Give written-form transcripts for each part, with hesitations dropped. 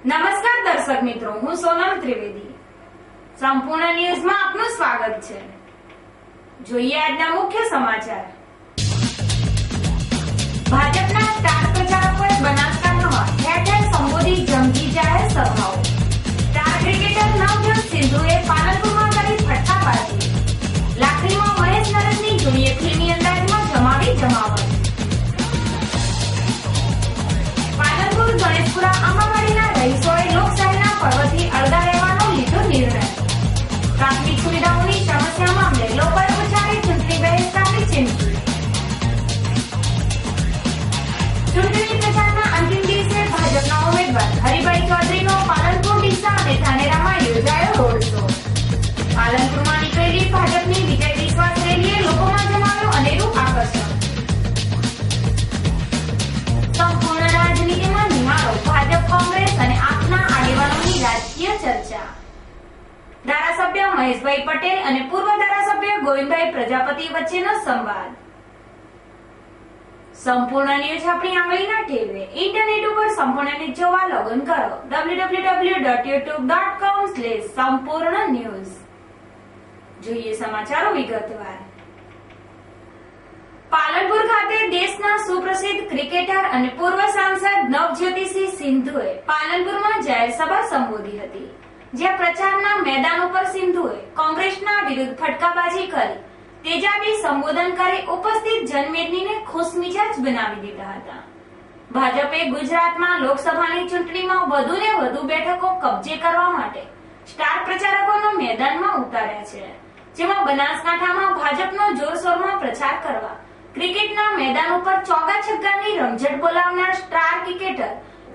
નમસ્કાર દર્શક મિત્રો, હું સોનલ ત્રિવેદી. સંપૂર્ણ ન્યૂઝમાં આપનું સ્વાગત છે. જોઈએ આજના મુખ્ય સમાચાર. ભાજપના સ્ટાર પ્રચારકોએ બનાસકાંઠામાં ઠેર ઠેર સંબોધી જંગી જાહેર સભાઓ. સ્ટાર ક્રિકેટર નવજોત સિંધુએ પાલનપુરમાં કરી ફટકાબાજી. લાકડીમાં મહેશ નરેશની જોઈએ ફિલ્મી અંદાજમાં જમાવી જમાવટ. પાલનપુર ગણેશપુરા આંબાવાડીના રહીશોએ લોકશાહીના પર્વથી અળગા રહેવાનો લીધો નિર્ણય. પ્રાથમિક સુવિધાઓની સમસ્યા મામલે લોકોએ ઉચ્ચારી ચૂંટણી બહિષ્કારની ચીમકી. ચૂંટણી પ્રચારના અંતિમ દિવસે ભાજપના ઉમેદવાર હરિભાઈ ચૌધરીનો પાલનપુર, ડીસા અને ધાનેરામાં યોજાયો રોડ શો. પાલનપુરમાં નીકળેલી ભાજપની વિજય વિશ્વાસ રેલીએ લોકોમાં જમાવ્યું અનેરું આકર્ષણ. સંપૂર્ણ રાજનીતિમાં નિહાળો ભાજપ, કોંગ્રેસ અને આપના આગેવાનોની રાજકીય ચર્ચા. ધારાસભ્ય મહેશભાઈ પટેલ અને પૂર્વ ધારાસભ્ય ગોવિંદભાઈ પ્રજાપતિ વચ્ચેનો સંવાદ. સંપૂર્ણ ન્યૂઝ આપણી આંગળીના ટેરવે. ઇન્ટરનેટ ઉપર સંપૂર્ણ ન્યૂઝ જોવા લોગિન કરો www.youtube.com/સંપૂર્ણ ન્યૂઝ. જોઈએ સમાચારો વિગતવાર. પાલનપુર ખાતે દેશના સુપ્રસિદ્ધ ક્રિકેટર અને પૂર્વ સાંસદ નવજ્યોતિસિંહ સિંધુએ પાલનપુરમાં જાહેર સભા સંબોધી હતી, જ્યાં પ્રચારના મેદાન ઉપર સિંધુએ કોંગ્રેસના વિરુદ્ધ ફટકાબાજી કરી તેજાબી સંબોધન કરી ઉપસ્થિત જનમેદનીને ખુશમિજાજ બનાવી દીધા હતા. ભાજપે ગુજરાતમાં લોકસભાની ચૂંટણીમાં વધુને વધુ બેઠકો કબજે કરવા માટે સ્ટાર પ્રચારકોનો મેદાનમાં ઉતાર્યા છે, જેમાં બનાસકાંઠામાં ભાજપનો જોરશોરમાં પ્રચાર કરવા ક્રિકેટના મેદાન ઉપર ચોગ્ગા છગ્ગાની રમઝટ બોલાવનાર સ્ટાર ક્રિકેટર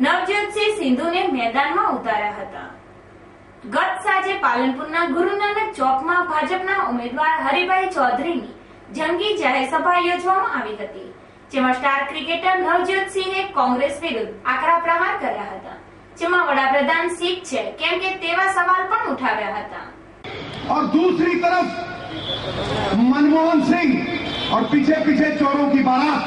નવજોતસિંહ સિંધુને મેદાનમાં ઉતાર્યા હતા. ગત સાંજે પાલનપુરના ગુરુ નાનક ચોકમાં ભાજપના ઉમેદવાર હરિભાઈ ચૌધરીની જંગી જાહેર સભા યોજવામાં આવી હતી, જેમાં સ્ટાર ક્રિકેટર નવજોતસિંહે કોંગ્રેસ વિરુદ્ધ આકરા પ્રહાર કર્યા હતા, જેમાં વડાપ્રધાન શીખ છે કેમ કે તેવા સવાલ પણ ઉઠાવ્યા હતા. और दूसरी तरफ मनमोहन सिंह और पीछे पीछे चोरों की बारात.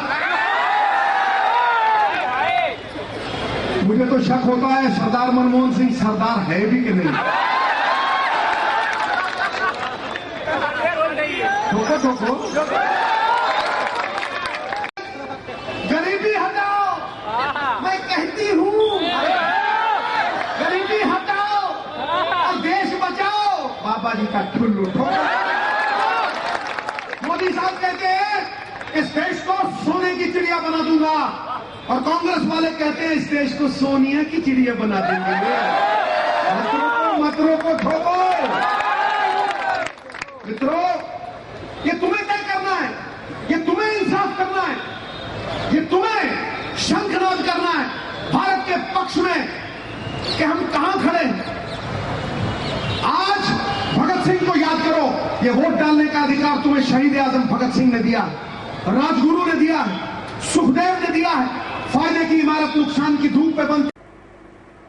मुझे तो शक होता है सरदार मनमोहन सिंह सरदार है भी कि नहीं. ठोको गरीबी हटाओ, मैं कहती हूँ गरीबी हटाओ और देश बचाओ. बाबा जी का ठुल्लू ठोको. मोदी साहब कहते हैं इस देश को सोने की चिड़िया बना दूंगा और कांग्रेस वाले कहते हैं इस देश को सोनिया की चिड़िया बना देंगे. मतरों को ठोको. मित्रों, ये तुम्हें तय करना है, ये तुम्हें इंसाफ करना है, ये तुम्हें शंखनाद करना है भारत के पक्ष में कि हम कहां खड़े हैं. आज भगत सिंह को याद करो. ये वोट डालने का अधिकार तुम्हें शहीद आजम भगत सिंह ने दिया, राजगुरु ने दिया है, सुखदेव ने दिया है. फायदे की इमारत नुकसान की धूप पे बंद.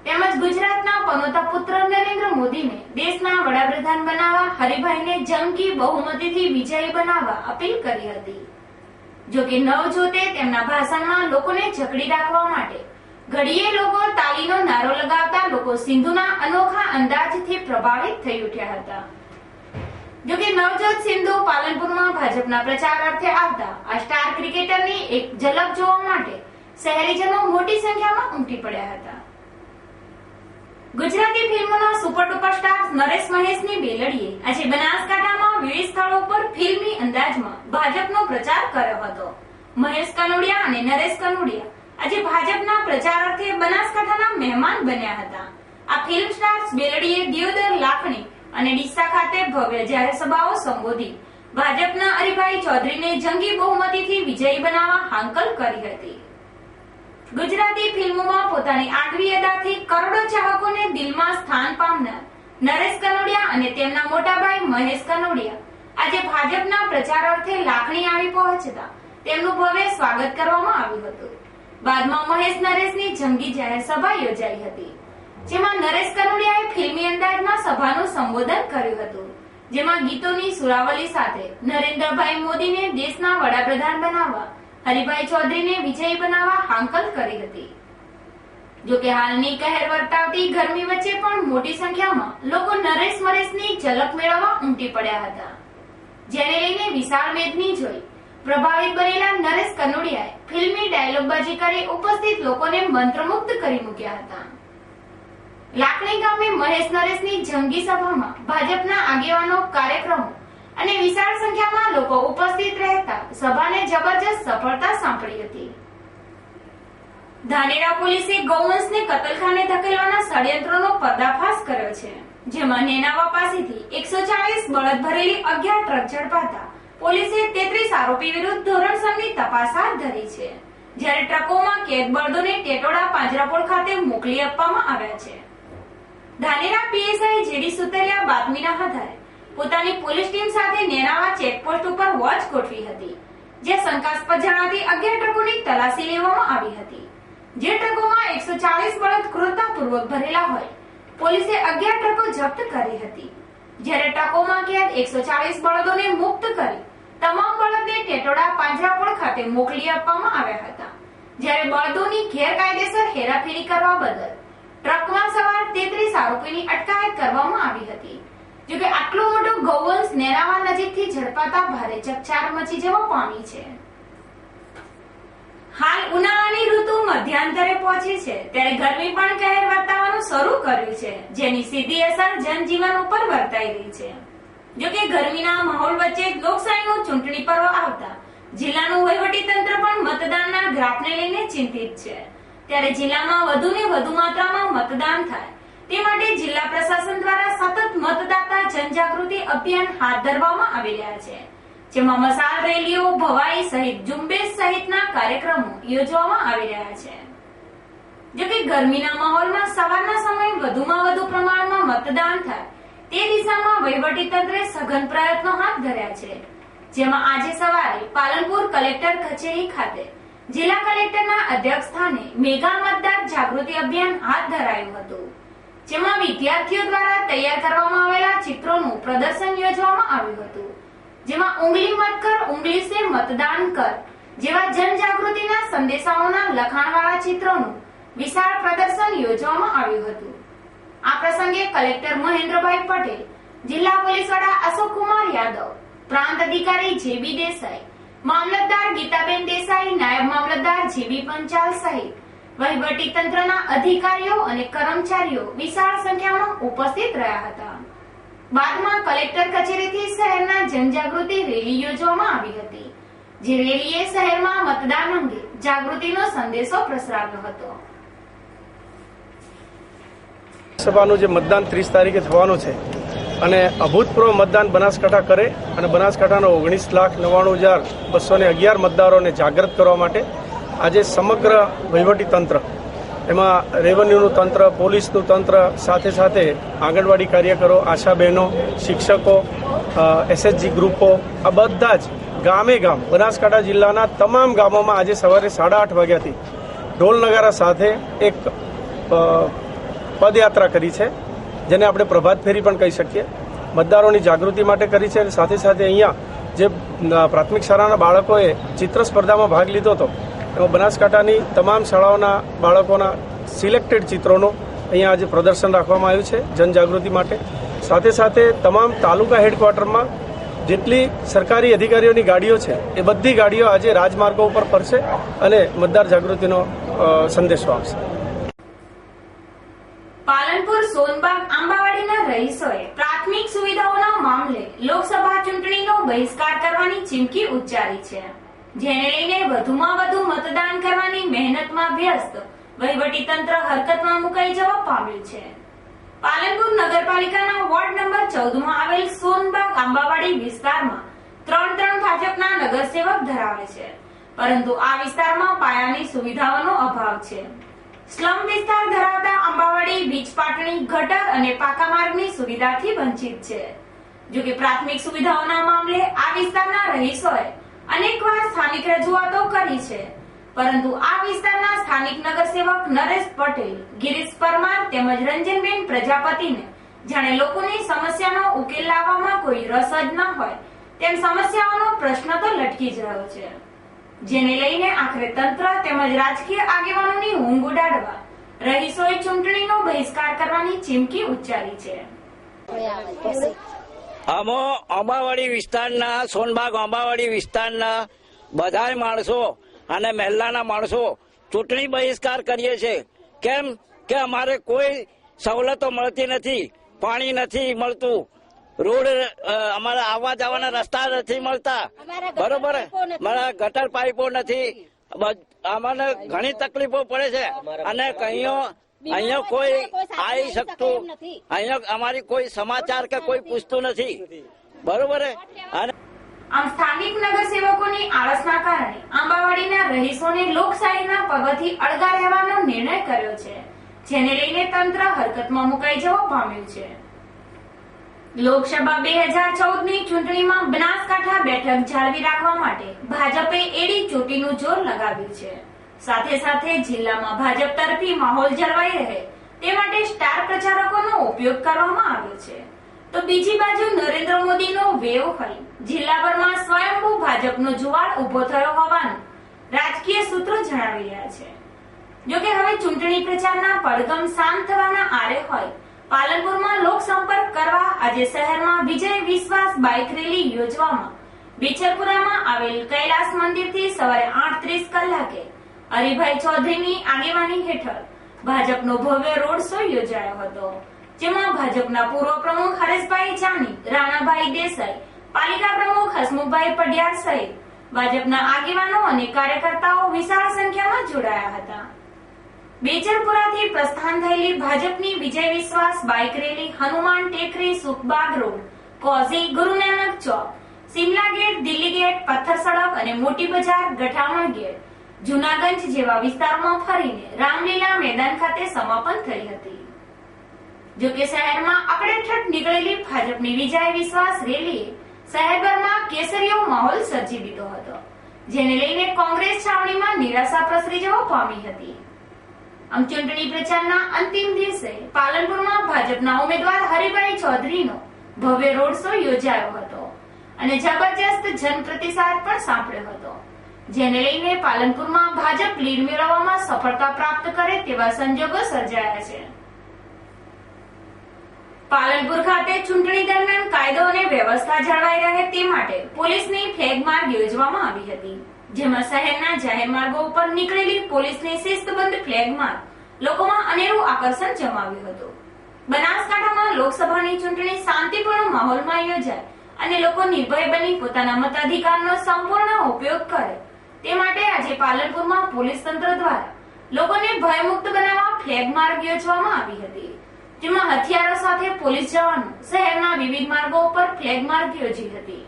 તેમજ ગુજરાતના પનોતા પુત્ર નરેન્દ્ર મોદીને દેશના વડાપ્રધાન બનાવવા હરિભાઈને જંગી બહુમતીથી વિજયી બનાવવા અપીલ કરી હતી. જો કે નવજોતે તેમના ભાષણમાં લોકોને જકડી રાખવા માટે ઘડીએ લોકો તાલીનો નારો લગાવતા લોકો સિંધુના અનોખા અંદાજથી પ્રભાવિત થઈ ઉઠ્યા હતા. જો કે નવજોત સિંધુ પાલનપુરમાં ભાજપના પ્રચાર અર્થે આવતા આ સ્ટાર ક્રિકેટરની એક ઝલક જોવા માટે શહેરીજનો મોટી સંખ્યામાં ઉમટી પડ્યા હતા. ગુજરાતી ફિલ્મના સુપર ડુપર સ્ટાર નરેશ મહેશની બેલડીએ આજે બનાસકાંઠામાં વિવિધ સ્થળો પર ફિલ્મી અંદાજમાં ભાજપનો પ્રચાર કર્યો હતો. મહેશ કનોડિયા અને નરેશ કનોડિયા આજે ભાજપના પ્રચાર અર્થે બનાસકાંઠાના મહેમાન બન્યા હતા. આ ફિલ્મ સ્ટાર્સ બેલડીએ દિયોદર, લાખણી અને ડીસા ખાતે ભવ્ય જાહેર સભાઓ સંબોધી ભાજપના હરિભાઈ ચૌધરીને જંગી બહુમતીથી વિજયી બનાવવા હાંકલ કરી હતી. ગુજરાતી ફિલ્મોમાં પોતાની આગવી અદાથી કરોડો ચાહકોને દિલમાં સ્થાન પામનાર નરેશ કનોડિયા અને તેમના મોટાભાઈ મહેશ કનોડિયા આજે ભાજપના પ્રચાર અર્થે લાખણી આવી પહોંચતા તેમનું ભવ્ય સ્વાગત કરવામાં આવ્યું હતું. બાદમાં મહેશ નરેશની જંગી જાહેર સભા યોજાઈ હતી, જેમાં નરેશ કનોડિયાએ ફિલ્મી અંદાજમાં સભાનું સંબોધન કર્યું હતું, જેમાં ગીતોની સુરાવલી સાથે નરેન્દ્રભાઈ મોદીને દેશના વડાપ્રધાન બનાવવા હરિભાઈ ચૌધરીને વિજયી બનાવવા હાંકલ કરી હતી. જો કે હાલની કહેર વર્તાવતી ગરમી વચ્ચે પણ મોટી સંખ્યામાં લોકો નરેશ મરેશની ઝલક મેળવવા ઉમટી પડ્યા હતા, જેને લઈને વિશાળ મેદની જોઈ પ્રભાવિત બનેલા નરેશ કનોડિયાએ ફિલ્મી ડાયલોગબાજી કરી ઉપસ્થિત લોકોને મંત્રમુગ્ધ કરી મૂક્યા હતા. લાખણી ગામે મહેશ નરેશની જંગી સભામાં ભાજપના આગેવાનો, કાર્યક્રમો અને વિશાળ સંખ્યામાં લોકો ઉપસ્થિત રહેતા સભાને જબરજસ્ત સફળતા સાંપડી હતી. ધાનેરા પોલીસે ગૌવંશને કતલખાને ધકેલવાના ષડયંત્રનો પર્દાફાશ કર્યો છે, જેમાં નેનાવા પાસેથી 140 બળદ ભરેલી 11 ટ્રક ઝડપાતા પોલીસે 33 આરોપી વિરુદ્ધ ધોરણસરની તપાસ હાથ ધરી છે, જ્યારે ટ્રકોમાં કેદ બળદોને ટેટોડા પાંજરાપોળ ખાતે મોકલી આપવામાં આવ્યા છે. ધાનેરા પીએસઆઈ જેડી સુતરિયા બાતમીના આધારે પોતાની પોલીસ ટીમ સાથે નેનાવા ચેકપોસ્ટ ઉપર વોચ ગોઠવી હતી, જે શંકાસ્પદ જણાતી 11 ટ્રકોની તલાશી લેવામાં આવી હતી. જે ટ્રકોમાં 140 બળદ ક્રૂરતાપૂર્વક ભરેલા હોય પોલીસે 11 ટ્રકો જપ્ત કરી હતી, જ્યારે ટ્રકોમાં કેદ 140 બળદોને મુક્ત કરી તમામ બળદને ટેટોડા પાંજરાપોળ ખાતે મોકલી આપવામાં આવ્યા હતા, જ્યારે બળદોની ગેરકાયદેસર હેરાફેરી કરવા બદલ ટ્રકમાં સવાર 33 આરોપીની અટકાયત કરવામાં આવી હતી. જોકે આટલો મોટો ગૌવંશ નેનાવા નજીકથી ઝડપાતા ભારે ચકચાર મચી જવા પામી છે. હાલ ઉનાળાની ઋતુ મધ્યાંતરે પહોંચી છે, ત્યારે ગરમી પણ કહેર વર્તાવાનું શરૂ કર્યું છે, જેની સીધી અસર જનજીવન ઉપર વર્તાઈ રહી છે. જોકે ગરમીના માહોલ વચ્ચે લોકશાહીનું ચૂંટણી પર્વ આવતા જિલ્લાનું વહીવટીતંત્ર પણ મતદાનના ગ્રાફને લઈને ચિંતિત છે, ત્યારે જિલ્લામાં વધુને વધુ માત્રામાં મતદાન થાય તે માટે જિલ્લા પ્રશાસન દ્વારા સતત મતદાતા જનજાગૃતિ અભિયાન હાથ ધરવામાં આવી રહ્યા છે, જેમાં મશાલ રેલીઓ, ભવાઈ સહિત ઝુંબેશ સહિતના કાર્યક્રમો યોજવામાં આવી રહ્યા છે. જોકે ગરમીના માહોલમાં સવારના સમયે વધુમાં વધુ પ્રમાણમાં મતદાન થાય તે દિશામાં વહીવટીતંત્રે સઘન પ્રયત્નો હાથ ધર્યા છે, જેમાં આજે સવારે પાલનપુર કલેક્ટર કચેરી ખાતે જિલ્લા કલેક્ટરના અધ્યક્ષસ્થાને મેગા મતદાર જાગૃતિ અભિયાન હાથ ધરાયું હતું, જેમાં વિદ્યાર્થીઓ દ્વારા તૈયાર કરવામાં આવેલા ચિત્રોનું પ્રદર્શન યોજવામાં આવ્યું હતું, જેમાં ઉંગલી મત કર, ઉંગલી સે મતદાન કર જેવા જનજાગૃતિના સંદેશાઓના લખાણવાળા ચિત્રોનું વિશાળ પ્રદર્શન યોજવામાં આવ્યું હતું. આ પ્રસંગે કલેક્ટર મહેન્દ્રભાઈ પટેલ, જિલ્લા પોલીસ વડા અશોકકુમાર યાદવ, પ્રાંત અધિકારી જેબી દેસાઈ, મામલતદાર ગીતાબેન દેસાઈ, નાયબ મામલતદાર જીબી પંચાલ સહિત વહીવટી તંત્રના અધિકારીઓ અને કર્મચારીઓ વિશાળ સંખ્યામાં ઉપસ્થિત રહ્યા હતા. બાદમાં કલેક્ટર કચેરીથી શહેરના જનજાગૃતિ રેલી યોજવામાં આવી હતી, જે રેલીએ શહેરમાં મતદાન અંગે જાગૃતિનો સંદેશો પ્રસરાવ્યો હતો. સભાનું જે મતદાન 30 તારીખે થવાનું છે અને અભૂતપૂર્વ મતદાન બનાસકાંઠા કરે અને બનાસકાંઠાના 19,99,211 મતદારોને જાગૃત કરવા માટે આજે સમગ્ર વહીવટી તંત્ર, એમાં રેવન્યુનું તંત્ર, પોલીસનું તંત્ર, સાથે સાથે આંગણવાડી કાર્યકરો, આશા બહેનો, શિક્ષકો, એસએચજી ગ્રુપો, આ બધા જ ગામે ગામ બનાસકાંઠા જિલ્લાના તમામ ગામોમાં આજે સવારે 8:30 વાગ્યાથી ઢોલ નગારા સાથે એક પદયાત્રા કરી છે, જેને આપણે પ્રભાત ફેરી પણ કહી શકીએ. મતદારોની જાગૃતિ માટે કરી છે. સાથે સાથે અહીંયા જે પ્રાથમિક શાળાના બાળકોએ ચિત્ર સ્પર્ધામાં ભાગ લીધો હતો, એમાં બનાસકાંઠાની તમામ શાળાઓના બાળકોના સિલેક્ટેડ ચિત્રોનું અહીંયા આજે પ્રદર્શન રાખવામાં આવ્યું છે જનજાગૃતિ માટે. સાથે સાથે તમામ તાલુકા હેડક્વાર્ટરમાં જેટલી સરકારી અધિકારીઓની ગાડીઓ છે એ બધી ગાડીઓ આજે રાજમાર્ગો ઉપર ફરશે અને મતદાર જાગૃતિનો સંદેશો આપશે. પાલનપુર સોનબાગ આંબાવાડીના રહીશોએ પ્રાથમિક સુવિધાઓના મામલે લોકસભા ચૂંટણીનો બહિષ્કાર કરવાની ચીમકી ઉચ્ચારી છે, જેને લઈને વધુમાં વધુ મતદાન કરવાની મહેનતમાં વ્યસ્ત વહીવટીતંત્ર હરકતમાં મુકાઈ જવા પામ્યું છે. પાલનપુર નગરપાલિકાના વોર્ડ નંબર 14માં આવેલ સોનબાગ આંબાવાડી વિસ્તારમાં 3 ભાજપના નગરસેવક ધરાવે છે, પરંતુ આ વિસ્તારમાં પાયાની સુવિધાઓનો અભાવ છે. સ્લમ વિસ્તાર ધરાવતા આંબાવાડી બીચ પાટણી ગટર અને પાકા માર્ગની સુવિધાથી વંચિત છે. જોકે પ્રાથમિક સુવિધાઓના મામલે આ વિસ્તારના રહીશોએ અનેકવાર સ્થાનિક રજૂઆતો કરી છે, પરંતુ આ વિસ્તારના સ્થાનિક નગરસેવક નરેશ પટેલ, ગિરીશ પરમાર તેમજ રંજનબેન પ્રજાપતિને જાણે લોકોની સમસ્યાનો ઉકેલ લાવવામાં કોઈ રસ જ ન હોય તેમ સમસ્યાઓનો પ્રશ્ન તો લટકી જ રહ્યો છે, જેને લઈને આખરે તંત્ર તેમજ રાજકીય આગેવાનોની ઊંઘ ઉડાડવા રહીશોએ ચૂંટણીનો બહિષ્કાર કરવાની ચીમકી ઉચ્ચારી છે. અંબાવાડી વિસ્તારના સોનબાગ અંબાવાડી વિસ્તારના બધા માણસો અને મહેલાના માણસો ચૂંટણી બહિષ્કાર કરીએ છીએ. કેમ કે અમારે કોઈ સવલતો મળતી નથી, પાણી નથી મળતું, રોડ અમારા આવવા જવાના રસ્તા નથી મળતા, બરોબર, મારા ગટર પાઇપો નથી, અમારે ઘણી તકલીફો પડે છે અને અહીંયા કોઈ આવી શકતું, અહીંયા અમારી કોઈ સમાચાર કે કોઈ પૂછતું નથી, બરોબર. અને આમ સ્થાનિક નગરસેવકોની આળસના કારણે આંબાવાડીના રહીશોને લોકશાહીના પર્વથી અળગા રહેવાનો નિર્ણય કર્યો છે, જેને લઈને તંત્ર હરકતમાં મુકાઈ જવા પામ્યું છે. લોકસભા 2014ની ચૂંટણીમાં બનાસકાંઠા બેઠક જાળવી રાખવા માટે ભાજપે એડી ચોટીનું જોર લગાવ્યું છે. સાથે સાથે જિલ્લામાં ભાજપ તરફી માહોલ જળવાઈ રહે તે માટે સ્ટાર પ્રચારકોનો ઉપયોગ કરવામાં આવ્યો છે. તો બીજી બાજુ નરેન્દ્ર મોદીનો વેવ હોય જિલ્લાભરમાં સ્વયંભૂ ભાજપનો જુવાળ ઉભો થયો હોવાનું રાજકીય સૂત્રો જણાવી રહ્યા છે. જોકે હવે ચૂંટણી પ્રચારના પડઘમ શાંત થવાના આરે હોય પાલનપુરમાં લોકસંપર્ક કરવા આજે શહેરમાં વિજય વિશ્વાસ બાઇક રેલી યોજવામાં બેચરપુરામાં આવેલ કૈલાસ મંદિરથી સવારે 8:30 કલાકે હરિભાઈ ચૌધરીની આગેવાની હેઠળ ભાજપનો ભવ્ય રોડ શો યોજાયો હતો, જેમાં ભાજપના પૂર્વ પ્રમુખ હરેશભાઈ જાની, રાણાભાઈ દેસાઈ, પાલિકા પ્રમુખ હસમુખભાઈ પડિયાર સહિત ભાજપના આગેવાનો અને કાર્યકર્તાઓ વિશાળ સંખ્યામાં જોડાયા હતા. બેચરપુરાથી પ્રસ્થાન થયેલી ભાજપની વિજય વિશ્વાસ બાઇક રેલી હનુમાન ટેકરી, સુખબાગ રોડ, કોઝી, ગુરુનાનક ચોક, સિમલા ગેટ, દિલ્હી ગેટ, પથ્થર સડક અને મોટી બજાર, ગઠામણ ગેટ, જૂનાગંજ જેવા વિસ્તારોમાં ફરીને રામલીલા મેદાન ખાતે સમાપન થઈ હતી. જોકે શહેરમાં અકડેઠઠ નીકળેલી ભાજપની વિજય વિશ્વાસ રેલીએ શહેરભરમાં કેસરીયો માહોલ સર્જી દીધો હતો, જેને લઈને કોંગ્રેસ છાવણીમાં નિરાશા પ્રસરી જવા પામી હતી. આમ ચૂંટણી પ્રચારના અંતિમ દિવસે પાલનપુરમાં ભાજપના ઉમેદવાર હરિભાઈ ચૌધરીનો ભવ્ય રોડ શો યોજાયો હતો અને જબરજસ્ત જનપ્રતિસાદ પણ સાંપડ્યો હતો, જેને લઈને પાલનપુરમાં ભાજપ લીડ મેળવવામાં સફળતા પ્રાપ્ત કરે તેવા સંજોગો સર્જાયા છે. પાલનપુર ખાતે ચૂંટણી દરમિયાન કાયદો અને વ્યવસ્થા જળવાઈ રહે તે માટે પોલીસની ફ્લેગ માર્ચ યોજવામાં આવી હતી, જેમાં શહેરના જાહેર માર્ગો ઉપર નીકળેલી પોલીસની શિસ્તબદ્ધ ફ્લેગ માર્ચ લોકોમાં અનેરું આકર્ષણ જમાવ્યું હતું. બનાસકાંઠામાં લોકસભાની ચૂંટણી શાંતિપૂર્ણ માહોલમાં યોજાય અને લોકો નિર્ભય બની પોતાના મતાધિકારનો સંપૂર્ણ ઉપયોગ કરે તે માટે આજે પાલનપુરમાં પોલીસ તંત્ર દ્વારા લોકોને ભયમુક્ત બનાવવા ફ્લેગ માર્ચ યોજવામાં આવી હતી, જેમાં હથિયારો સાથે પોલીસ જવાનો શહેરના વિવિધ માર્ગો ઉપર ફ્લેગ માર્ચ યોજી હતી.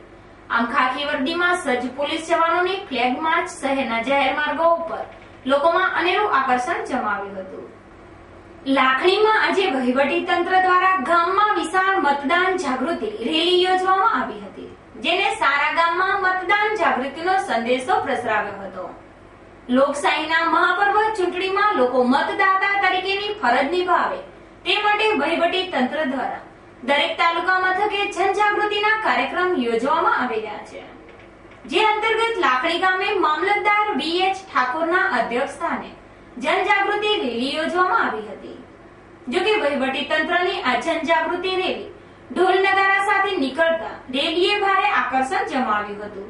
આમ ખાખી વર્દીમાં સજ્જ પોલીસ જવાનોની ફ્લેગ માર્ચ શહેરના જાહેર માર્ગો ઉપર લોકોમાં અનેરું આકર્ષણ જમાવ્યું હતું. લાખણીમાં આજે વહીવટી તંત્ર દ્વારા ગામમાં વિશાળ મતદાન જાગૃતિ રેલી યોજવામાં આવી હતી, જેને સારા ગામમાં મતદાન જાગૃતિનો સંદેશો પ્રસરાવ્યો હતો. લોકશાહીના મહાપર્વ ચૂંટણીમાં લોકો મતદાતા તરીકેની ફરજ નિભાવે તે માટે વહીવટી તંત્ર દ્વારા દરેક તાલુકા મથકે જનજાગૃતિના કાર્યક્રમ યોજવામાં આવી રહ્યા છે, જે અંતર્ગત લાખણી ગામે મામલતદાર BH ઠાકોરના અધ્યક્ષસ્થાને જનજાગૃતિ રેલી યોજવામાં આવી હતી. જોકે વહીવટી તંત્રની આ જનજાગૃતિ રેલી ઢોલ નગારા સાથે નીકળતા રેલીએ ભારે આકર્ષણ જમાવ્યું હતું.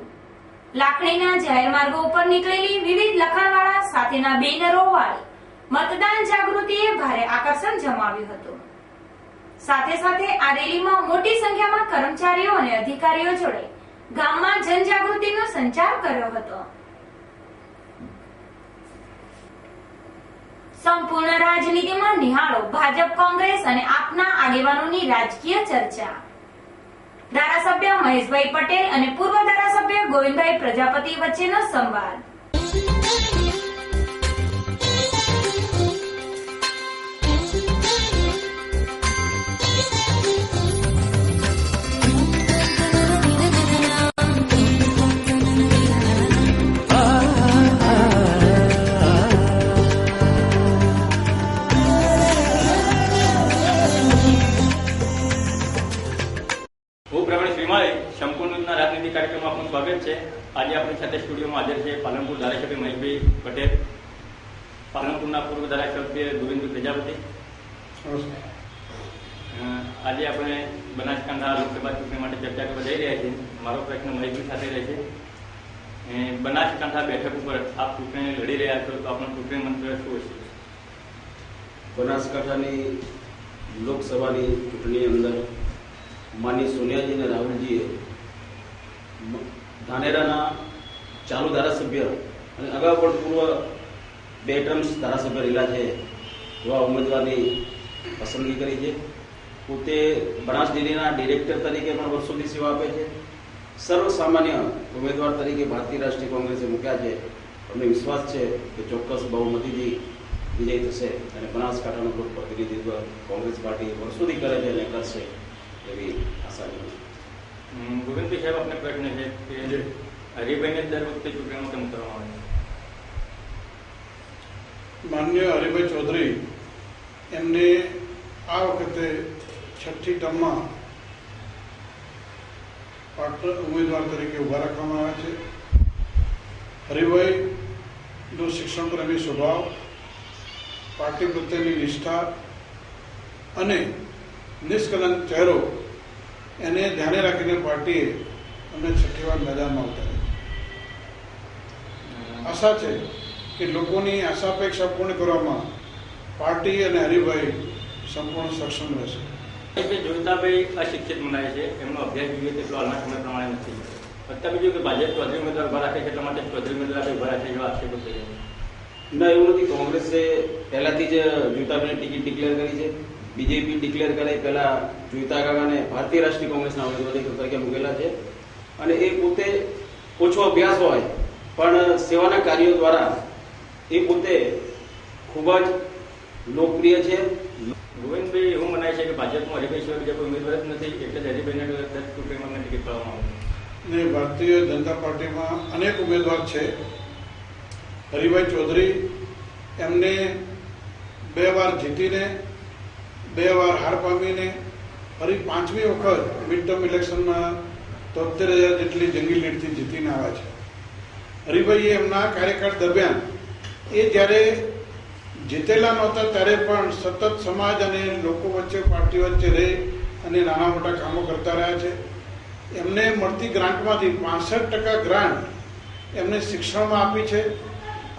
લાખણીના જાહેર માર્ગો ઉપર નીકળેલી વિવિધ લખાણવાળા સાથેના બેનરો વાળી મતદાન જાગૃતિએ ભારે આકર્ષણ જમાવ્યું હતું. સાથે સાથે આ રેલીમાં મોટી સંખ્યામાં કર્મચારીઓ અને અધિકારીઓ જોડે ગામમાં જનજાગૃતિનો સંચાર કર્યો હતો. સંપૂર્ણ રાજનીતિમાં નિહાળો ભાજપ, કોંગ્રેસ અને આપના આગેવાનોની રાજકીય ચર્ચા. ધારાસભ્ય મહેશભાઈ પટેલ અને પૂર્વ ધારાસભ્ય ગોવિંદભાઈ પ્રજાપતિ વચ્ચેનો સંવાદ. સંપૂર્ણના રાજનીતિ કાર્યક્રમમાં આપનું સ્વાગત છે. આજે આપણી સાથે સ્ટુડિયોમાં હાજર છે પાલનપુર ધારાસભ્ય મહેશભાઈ પટેલ. પાલનપુરના પૂર્વ ધારાસભ્ય ગોવિંદભાઈ પ્રજાપતિ. આજે આપણે બનાસકાંઠા લોકસભા ચૂંટણી માટે ચર્ચા કરવા જઈ રહ્યા છીએ. મારો પ્રશ્ન મહેશભાઈ સાથે રહેશે. બનાસકાંઠા બેઠક ઉપર આપ ચૂંટણી લડી રહ્યા છો, તો આપણું ચૂંટણી મંત્ર શું હશે? બનાસકાંઠાની લોકસભાની ચૂંટણી અંદર માનની સોનિયાજી અને રાહુલજીએ ધાનેરાના ચાલુ ધારાસભ્ય અને અગાઉ પણ પૂર્વ 2 ટર્મ્સ ધારાસભ્ય રહેલા છે એવા ઉમેદવારની પસંદગી કરી છે. પોતે બનાસ ડેરીના ડિરેક્ટર તરીકે પણ વર્ષોથી સેવા આપે છે. સર્વસામાન્ય ઉમેદવાર તરીકે ભારતીય રાષ્ટ્રીય કોંગ્રેસે મૂક્યા છે. અમને વિશ્વાસ છે કે ચોક્કસ બહુમતીથી વિજય થશે અને બનાસકાંઠાનું પ્રતિનિધિત્વ કોંગ્રેસ પાર્ટી વર્ષોથી કરે છે અને કરશે એવી આશા છે. ગોવિંદભાઈ સાહેબ, આપને પ્રશ્ન છે કે હરિભાઈને દર વખતે ચૂંટણીમાં કેમ કરવામાં આવે? માનનીય હરિભાઈ ચૌધરી એમને આ વખતે 6ઠ્ઠી ટર્મમાં ઉમેદવાર તરીકે ઉભા રાખવામાં આવ્યા છે. હરિભાઈનો શિક્ષણ પ્રેમી સ્વભાવ, પાર્ટી પ્રત્યેની નિષ્ઠા અને નિષ્કલંક ચહેરો એને ધ્યાને રાખીને પાર્ટીએ અમને 6ઠ્ઠી વાર મેદાનમાં ઉતાર્યા. આશા છે કે લોકોની આશા અપેક્ષા પૂર્ણ કરવામાં પાર્ટી અને હરિભાઈ સંપૂર્ણ સક્ષમ રહેશે. જોઈતાભાઈ અશિક્ષિત મનાય છે, એમનો અભ્યાસ જોઈએ તેટલો હાલના સમય પ્રમાણે નથી. અત્યારે બીજું કે ભાજપ ચૌધરી ઉમેદવાર ઉભા રાખે છે, એટલા માટે ચૌધરી ઉમેદવાર ઉભા રાખે એવા આક્ષેપો થઈ રહ્યા છે. ના, એવું નથી. કોંગ્રેસે પહેલાથી જ જોઈતાભાઈની ટિકિટ ડિક્લેર કરી છે. બીજેપી ડિક્લેર કરે પહેલા જોઈતા કાકાને ભારતીય રાષ્ટ્રીય કોંગ્રેસના ઉમેદવાર તરીકે મૂકેલા છે અને એ પોતે ઓછો અભ્યાસ હોય પણ સેવાના કાર્યો દ્વારા એ પોતે ખૂબ જ લોકપ્રિય છે. ગોવિંદભાઈ એવું મનાય છે કે ભાજપમાં હરિભાઈ સિવાય બીજા કોઈ ઉમેદવાર જ નથી, એટલે જ હરિભાઈને ચૂંટણીમાં ટિકિટ પાડવામાં આવે ને ભારતીય જનતા પાર્ટીમાં અનેક ઉમેદવાર છે. હરિભાઈ ચૌધરી એમને 2 વાર જીતીને 2 વાર હાર પામીને ફરી 5મી વખત મિડ ટર્મ ઇલેક્શનમાં 73,000 જેટલી જંગી લીડથી જીતીને આવ્યા છે. હરિભાઈએ એમના કાર્યકાળ દરમિયાન એ જ્યારે જીતેલા નહોતા ત્યારે પણ સતત સમાજ અને લોકો વચ્ચે, પાર્ટી વચ્ચે રહી અને નાના મોટા કામો કરતા રહ્યા છે. એમને મળતી ગ્રાન્ટમાંથી 65% ગ્રાન્ટ એમને શિક્ષણમાં આપી છે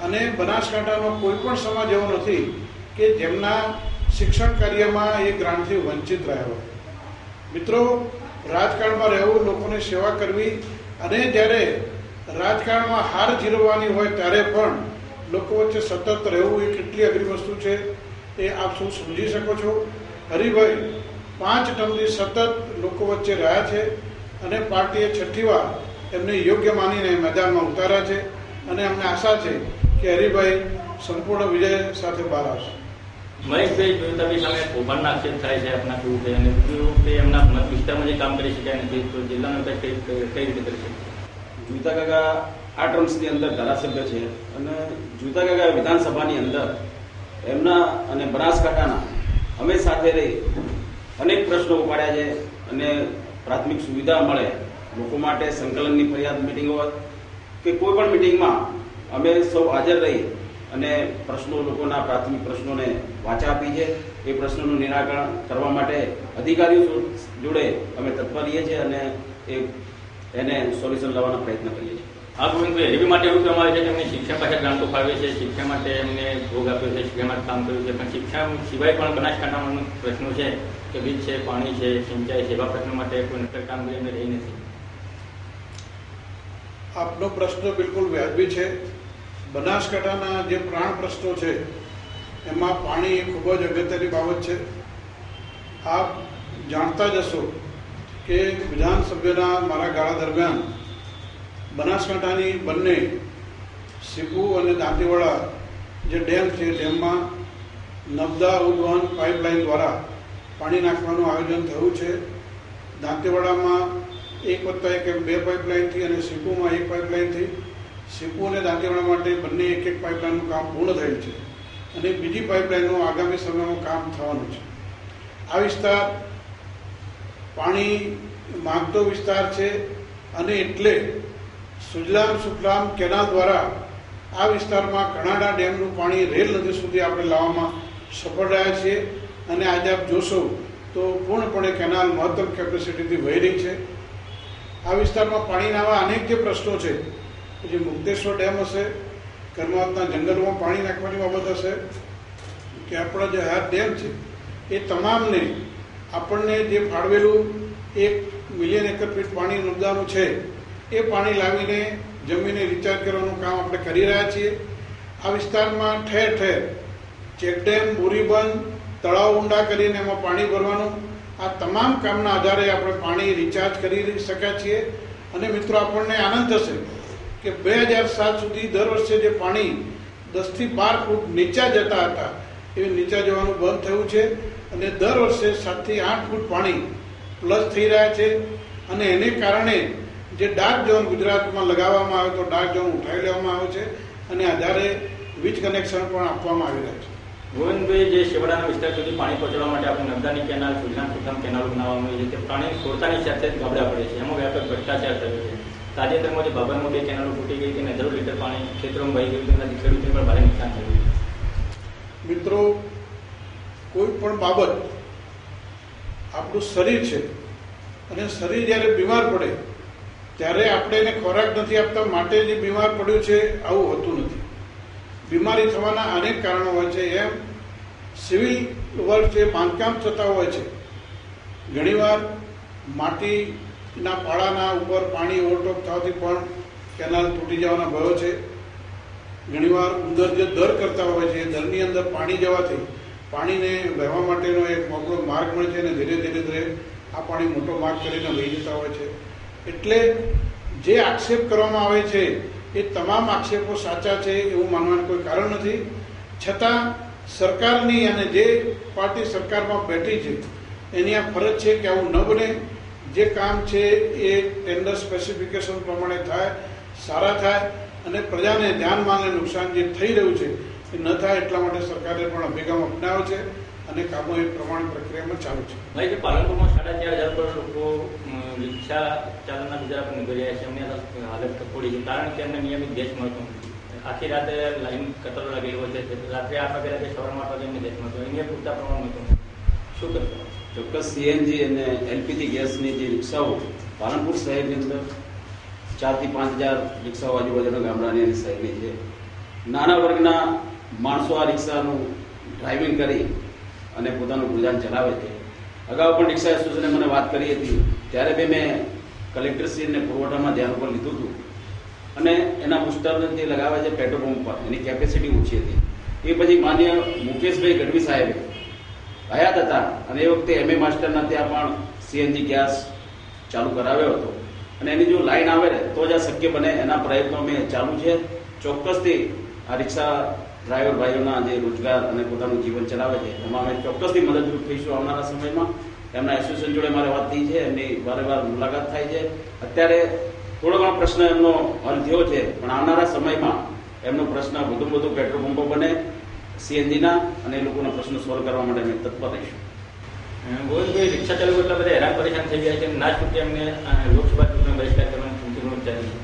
અને બનાસકાંઠાનો કોઈ પણ સમાજ એવો નથી કે જેમના શિક્ષણ કાર્યમાં એ ગ્રાન્ટથી વંચિત રહ્યા હોય. મિત્રો, રાજકારણમાં રહેવું, લોકોની સેવા કરવી અને જ્યારે રાજકારણમાં હાર જીરવવાની હોય ત્યારે પણ લોકો વચ્ચે સતત રહેવું એ કેટલી અઘરી વસ્તુ છે એ આપ સૌ સમજી શકો છો. હરિભાઈ 5 ટર્મથી સતત લોકો વચ્ચે રહ્યા છે અને પાર્ટીએ 6ઠ્ઠી વાર એમને યોગ્ય માનીને મેદાનમાં ઉતાર્યા છે અને અમને આશા છે કે હરિભાઈ સંપૂર્ણ વિજય સાથે બહાર આવશે. મહેશભાઈ, જોઈતાભાઈ સામે કૌભાંડના આક્ષેપ થાય છે, આપના કેવું છે? અને બીજું કે એમના મત વિસ્તારમાં જે કામ કરી શક્યા નથી, તો જિલ્લાનો કઈ રીતે કરી શકે? જોઈતા કાકા આ ટર્મ્સની અંદર ધારાસભ્ય છે અને જોઈતા કાકા વિધાનસભાની અંદર એમના અને બનાસકાંઠાના અમે સાથે રહી અનેક પ્રશ્નો ઉપાડ્યા છે અને પ્રાથમિક સુવિધા મળે, લોકો માટે સંકલનની ફરિયાદ મિટિંગ હોય કે કોઈ પણ મિટિંગમાં અમે સૌ હાજર રહી અને પ્રશ્નો, લોકોના પ્રાથમિક પ્રશ્નોને વાચા આપી છે. એ પ્રશ્નોનું નિરાકરણ કરવા માટે અધિકારીઓ જોડે અમે તત્પર રહીએ છીએ અને એને સોલ્યુશન લાવવાનો પ્રયત્ન કરીએ છીએ. આ ગોવિંદભાઈ, હરિભાઈ માટે એવું કહેવામાં આવે છે કે એમને શિક્ષણ પાસે ગ્રાન્ટો ફાળવે છે, શિક્ષણ માટે એમને ભોગ આપ્યો છે, શિક્ષણ માટે કામ કર્યું છે, પણ શિક્ષણ સિવાય પણ બનાસકાંઠામાં પ્રશ્નો છે કે વીજ છે, પાણી છે, સિંચાઈ છે, એવા પ્રશ્નો માટે કોઈ નક્કર કામગીરી એમને રહી નથી. આપનો પ્રશ્ન બિલકુલ વ્યાજબી છે. બનાસકાંઠાના જે પ્રાણ પ્રશ્નો છે એમાં પાણી એ ખૂબ જ અગત્યની બાબત છે. આપ જાણતા જ હશો કે વિધાનસભાના મારા ગાળા દરમિયાન બનાસકાંઠાની બંને સીપુ અને દાંતીવાડા જે ડેમ છે, ડેમમાં નર્મદા ઉદ્વહન પાઇપલાઇન દ્વારા પાણી નાખવાનું આયોજન થયું છે. દાંતીવાડામાં 1+1 એમ 2 પાઇપલાઇનથી અને સીપુમાં 1 પાઇપલાઇનથી, સીપુ અને દાંતીવાડા માટે બંને 1 પાઇપલાઇનનું કામ પૂર્ણ થયેલ છે અને બીજી પાઇપલાઇનનું આગામી સમયમાં કામ થવાનું છે. આ વિસ્તાર પાણી માંગતો વિસ્તાર છે અને એટલે સુજલામ સુફલામ કેનાલ દ્વારા આ વિસ્તારમાં કણાડા ડેમનું પાણી રેલ નદી સુધી આપણે લાવવામાં સફળ રહ્યા છીએ અને આજે આપ જોશો તો પૂર્ણપણે કેનાલ મહત્તમ કેપેસિટીથી વહી રહી છે. આ વિસ્તારમાં પાણીના આવા અનેક જે પ્રશ્નો છે, જે મુક્તેશ્વર ડેમ હશે, કર્માવતના જંગલોમાં પાણી નાખવાની બાબત હશે, કે આપણા જે હાથ ડેમ છે એ તમામને આપણને જે ફાળવેલું 1 મિલિયન એકર ફીટ પાણી નર્મદાનું છે એ પાણી લાવીને જમીને રિચાર્જ કરવાનું કામ આપણે કરી રહ્યા છીએ. આ વિસ્તારમાં ઠેર ઠેર ચેકડેમ, બોરીબંધ, તળાવ ઊંડા કરીને એમાં પાણી ભરવાનું, આ તમામ કામના આધારે આપણે પાણી રિચાર્જ કરી શક્યા છીએ. અને મિત્રો, આપણને આનંદ થશે કે 2007 સુધી દર વર્ષે જે પાણી 10 થી 12 ફૂટ નીચા જતા હતા એ નીચા જવાનું બંધ થયું છે અને દર વર્ષે 7 થી 8 ફૂટ પાણી પ્લસ થઈ રહ્યા છે. અને એને કારણે જે ડાર્ક ઝોન ગુજરાતમાં લગાવવામાં આવે તો ડાર્ક ઝોન ઉઠાવી લેવામાં આવે છે અને આધારે વીજ કનેક્શન પણ આપવામાં આવી રહ્યા છે. ગોવિંદભાઈ, જે શેવાડાના વિસ્તાર સુધી પાણી પહોંચાડવા માટે આપણે નર્મદાની કેનાલ, સુજલામ સુફલામ કેનાલ બનાવવામાં આવી છે, તે પાણી છોડતાની સાથે જ ગાબડા પડે છે, એમાં વ્યાપક ભ્રષ્ટાચાર થયો છે. તાજેતરમાં જે બાબરમાં 2 કેનાલો તૂટી ગઈ હતી, હજારો લીટર પાણી ખેતરોમાં વહી ગયું, તેનાથી ખેડૂતોને પણ ભારે નુકસાન થયું છે. મિત્રો, કોઈ પણ બાબત આપણું શરીર છે અને શરીર જ્યારે બીમાર પડે ત્યારે આપણે એને ખોરાક નથી આપતા માટે જે બીમાર પડ્યું છે આવું હોતું નથી. બીમારી થવાના અનેક કારણો હોય છે. એમ સિવિલ વર્ક જે બાંધકામ થતા હોય છે, ઘણીવાર માટીના પાળાના ઉપર પાણી ઓવરટોપ થવાથી પણ કેનાલ તૂટી જવાના ભયો છે. ઘણીવાર ઉંદર જે દર કરતા હોય છે, એ દરની અંદર પાણી જવાથી પાણીને વહેવા માટેનો એક મોકળો માર્ગ મળે છે અને ધીરે ધીરે આ પાણી મોટો માર્ગ કરીને વહી જતા હોય છે. એટલે જે આક્ષેપ કરવામાં આવે છે એ તમામ આક્ષેપો સાચા છે એવું માનવાનું કોઈ કારણ નથી. છતાં સરકારની અને જે પાર્ટી સરકારમાં બેઠી છે એની આ ફરજ છે કે આવું ન બને. જે કામ છે એ ટેન્ડર સ્પેસિફિકેશન પ્રમાણે થાય, સારા થાય અને પ્રજાને ધ્યાનમાં નુકસાન જે થઈ રહ્યું છે એ ન થાય એટલા માટે સરકારે પણ અભિગમ અપનાવ્યો છે અને કામો એ પ્રમાણે પ્રક્રિયામાં ચાલુ છે. ભાઈ, જે પાલનપુરમાં 4,500 કરોડ લોકો રિક્ષા ચાલના ગુજરાત પર નિર્ભર રહ્યા છે, એમની હાલત કફોડી છે, કારણ કે એમને નિયમિત ગેસ મળતો નથી. આખી રાતે લાઈન કતરો લાગેલી હોય છે, રાત્રે 8 વાગે કે સવારમાં 8 વાગે એમને ગેસ મળતો, અહીંયા પૂરતા પ્રમાણ મળતો નથી. શું કરશો? ચોક્કસ સીએનજી અને એલપીજી ગેસની જે રિક્ષાઓ પાલનપુર શહેરની અંદર 4 થી 5,000 રિક્ષાઓ આજુબાજુના ગામડાની અને શહેરની છે. નાના વર્ગના માણસો આ રિક્ષાનું ડ્રાઇવિંગ કરી અને પોતાનું ગુજરાન ચલાવે છે. અગાઉ પણ રિક્ષા એસોસિએશને મને વાત કરી હતી, ત્યારે બી મેં કલેક્ટરશ્રીને પુરવઠામાં ધ્યાન પર લીધું હતું અને એના બુસ્ટર જે લગાવે છે પેટ્રોલ પંપ પર એની કેપેસિટી ઓછી હતી. એ પછી માન્ય મુકેશભાઈ ગઢવી સાહેબે હયાત હતા અને એ વખતે એમએ માસ્ટરના ત્યાં પણ સીએનજી ગેસ ચાલુ કરાવ્યો હતો અને એની જો લાઈન આવે ને તો જ આ શક્ય બને, એના પ્રયત્નો મેં ચાલુ છે. ચોક્કસથી આ રિક્ષા ડ્રાઈવર ભાઈઓના જે રોજગાર અને પોતાનું જીવન ચલાવે છે એમાં અમે ચોક્કસથી મદદરૂપ થઈશું આવનારા સમયમાં. એમના એસોસિએશન જોડે મારે વાત થઈ છે, એમની વારંવાર મુલાકાત થાય છે. અત્યારે થોડો ઘણો પ્રશ્ન એમનો હલ થયો છે, પણ આવનારા સમયમાં એમનો પ્રશ્ન વધુમાં વધુ પેટ્રોલ પંપો બને સીએનજીના અને એ લોકોના પ્રશ્નો સોલ્વ કરવા માટે અમે તત્પર રહીશું. ગોવિંદભાઈ, રિક્ષા ચાલકો એટલા બધા હેરાન પરેશાન થઈ ગયા છે, ના છૂટે એમને લોકસભા ચૂંટણી બહિષ્કાર કરવાની ચૂંટણી ચાલી છે.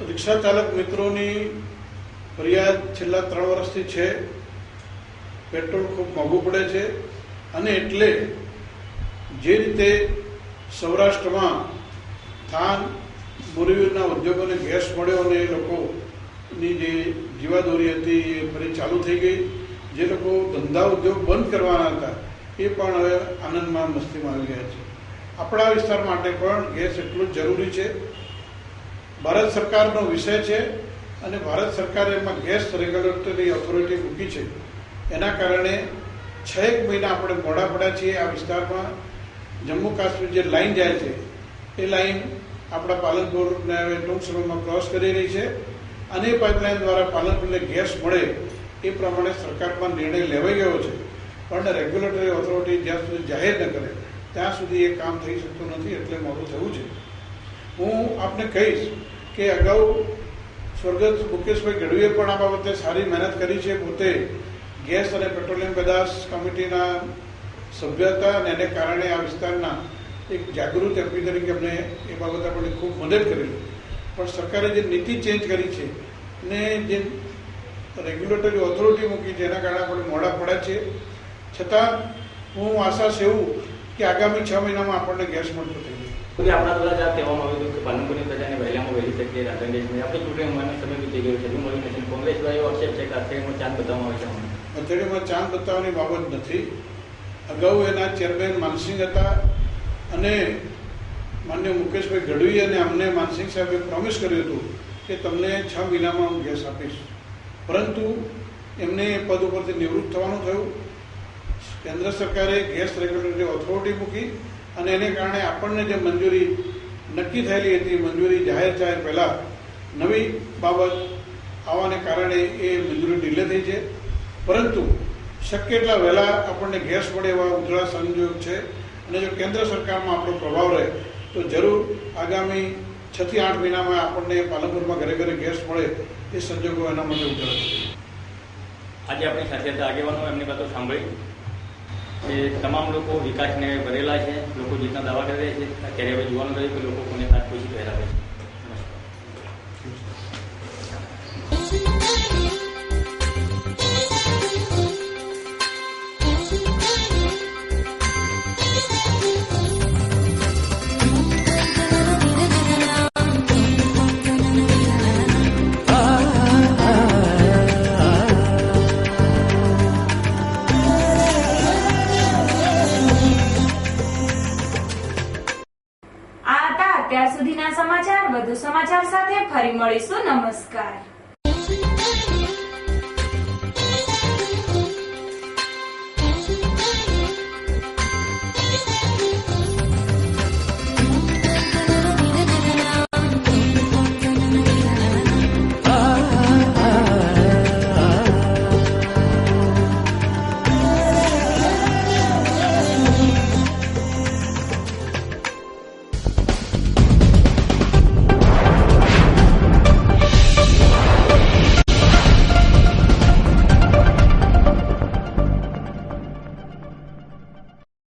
રિક્ષા ચાલક મિત્રોની ફરિયાદ છેલ્લા 3 વર્ષથી છે. પેટ્રોલ ખૂબ મોંઘું પડે છે અને એટલે જે રીતે સૌરાષ્ટ્રમાં થાન બોરીવલીના ઉદ્યોગોને ગેસ મળ્યો અને એ લોકોની જે જીવાદોરી હતી એ ફરી ચાલુ થઈ ગઈ. જે લોકો ધંધા ઉદ્યોગ બંધ કરવાના હતા એ પણ હવે આનંદમાં મસ્તીમાં આવી ગયા છે. આપણા વિસ્તાર માટે પણ ગેસ એટલું જ જરૂરી છે. ભારત સરકારનો વિષય છે અને ભારત સરકારે એમાં ગેસ રેગ્યુલેટરી ઓથોરિટી મૂકી છે. એના કારણે 6 મહિના આપણે મોડા પડ્યા છીએ. આ વિસ્તારમાં જમ્મુ કાશ્મીર જે લાઈન જાય છે એ લાઈન આપણા પાલનપુરને હવે ટૂંક સમયમાં ક્રોસ કરી રહી છે અને એ પાઇપલાઇન દ્વારા પાલનપુરને ગેસ મળે એ પ્રમાણે સરકારમાં નિર્ણય લેવાઈ ગયો છે. પણ રેગ્યુલેટરી ઓથોરિટી જ્યાં સુધી જાહેર ન કરે ત્યાં સુધી એ કામ થઈ શકતું નથી, એટલે મોડું થયું છે. હું આપને કહીશ કે અગાઉ સ્વર્ગસ્થ મુકેશભાઈ ગઢવીએ પણ આ બાબતે સારી મહેનત કરી છે. પોતે ગેસ અને પેટ્રોલિયમ પેદાશ કમિટીના સભ્ય હતા અને એને કારણે આ વિસ્તારના એક જાગૃત એમપી તરીકે અમને એ બાબતે આપણને ખૂબ મદદ કરેલી. પણ સરકારે જે નીતિ ચેન્જ કરી છે ને જે રેગ્યુલેટરી ઓથોરિટી મૂકી છે એના કારણે આપણે મોડા પડ્યા છે. છતાં હું આશા સેવું કે આગામી 6 મહિનામાં આપણને ગેસ મળતો થઈ જાય. આપણા દ્વારા આ કહેવામાં આવ્યું હતું કે પાલનપુરની પ્રજાને વહેલામાં વહેલી તકે રાંધણ ગેસ મળે. આપણે ચૂંટણી ઉંમરનો સમય વીતી ગયો છે, હજુ મળ્યું નથી. કોંગ્રેસ દ્વારા એવો આક્ષેપ છે કે અથેળીમાં ચાંદ બતાવવામાં આવે છે. અથેળીમાં ચાંદ બતાવવાની બાબત નથી. અગાઉ એના ચેરમેન માનસિંહ હતા અને માન્ય મુકેશભાઈ ગઢવી અને અમને માનસિંહ સાહેબે પ્રોમિસ કર્યું હતું કે તમને 6 મહિનામાં હું ગેસ આપીશ, પરંતુ એમને એ પદ ઉપરથી નિવૃત્ત થવાનું થયું. કેન્દ્ર સરકારે ગેસ રેગ્યુલેટરી ઓથોરિટી મૂકી અને એને કારણે આપણને જે મંજૂરી નક્કી થયેલી હતી, મંજૂરી જાહેર થાય પહેલાં નવી બાબત આવવાને કારણે એ મંજૂરી ડીલે થઈ છે. પરંતુ શક્ય એટલા વહેલા આપણને ગેસ મળે એવા ઉજળા સંજોગ છે અને જો કેન્દ્ર સરકારમાં આપણો પ્રભાવ રહે તો જરૂર આગામી 6 થી 8 મહિનામાં આપણને પાલનપુરમાં ઘરે ઘરે ગેસ મળે એ સંજોગો એના માટે ઉજળા છે. આજે આપણી સાથે હતા આગેવાનો, એમની વાતો સાંભળી કે તમામ લોકો વિકાસને ભરેલા છે, લોકો જીતના દાવા કરે છે. ત્યારે હવે જોવાનું રહ્યું કે લોકો કોને ખાસ ખુશી પહેરાવે છે. અત્યાર સુધીના સમાચાર. વધુ સમાચાર સાથે ફરી મળીશું. નમસ્કાર.